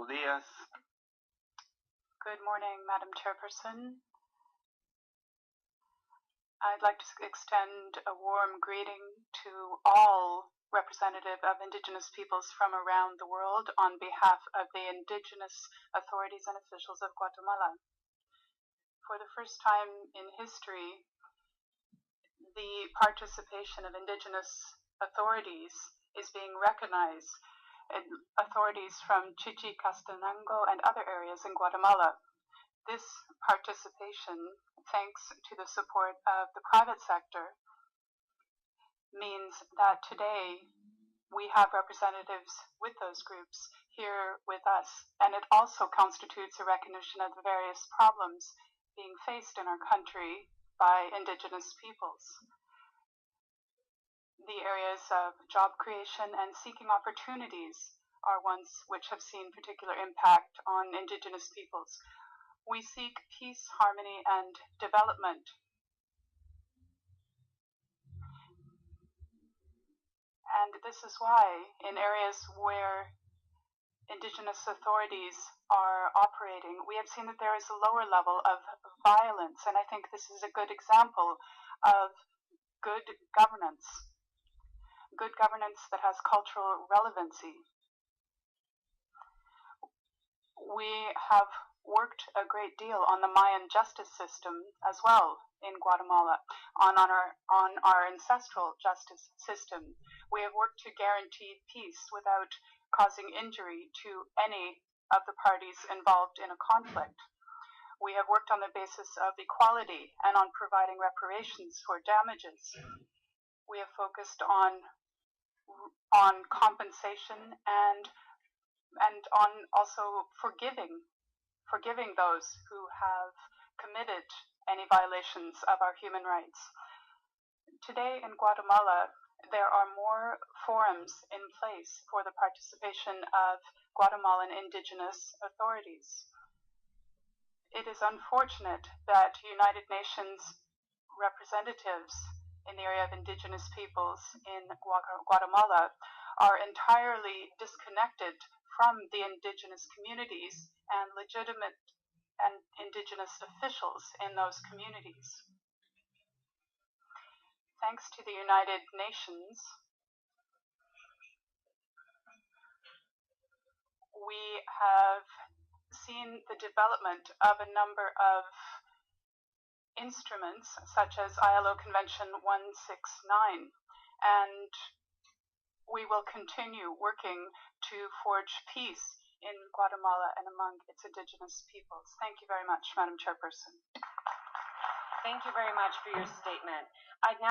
Buenos días. Good morning, Madam Chairperson. I'd like to extend a warm greeting to all representatives of Indigenous peoples from around the world on behalf of the Indigenous authorities and officials of Guatemala. For the first time in history, the participation of Indigenous authorities is being recognized, authorities from Chichicastenango and other areas in Guatemala. This participation, thanks to the support of the private sector, means that today we have representatives with those groups here with us, and it also constitutes a recognition of the various problems being faced in our country by Indigenous peoples. The areas of job creation and seeking opportunities are ones which have seen particular impact on Indigenous peoples. We seek peace, harmony, and development. And this is why, in areas where Indigenous authorities are operating, we have seen that there is a lower level of violence, and I think this is a good example of good governance that has cultural relevancy. We have worked a great deal on the Mayan justice system as well in Guatemala, on our ancestral justice system. We have worked to guarantee peace without causing injury to any of the parties involved in a conflict. We have worked on the basis of equality and on providing reparations for damages. We have focused on compensation and on also forgiving those who have committed any violations of our human rights. Today in Guatemala, there are more forums in place for the participation of Guatemalan Indigenous authorities. It is unfortunate that United Nations representatives in the area of Indigenous peoples in Guatemala are entirely disconnected from the Indigenous communities and legitimate and Indigenous officials in those communities. Thanks to the United Nations, we have seen the development of a number of instruments such as ILO Convention 169, and we will continue working to forge peace in Guatemala and among its Indigenous peoples. Thank you very much, Madam Chairperson. Thank you very much for your statement. I'd now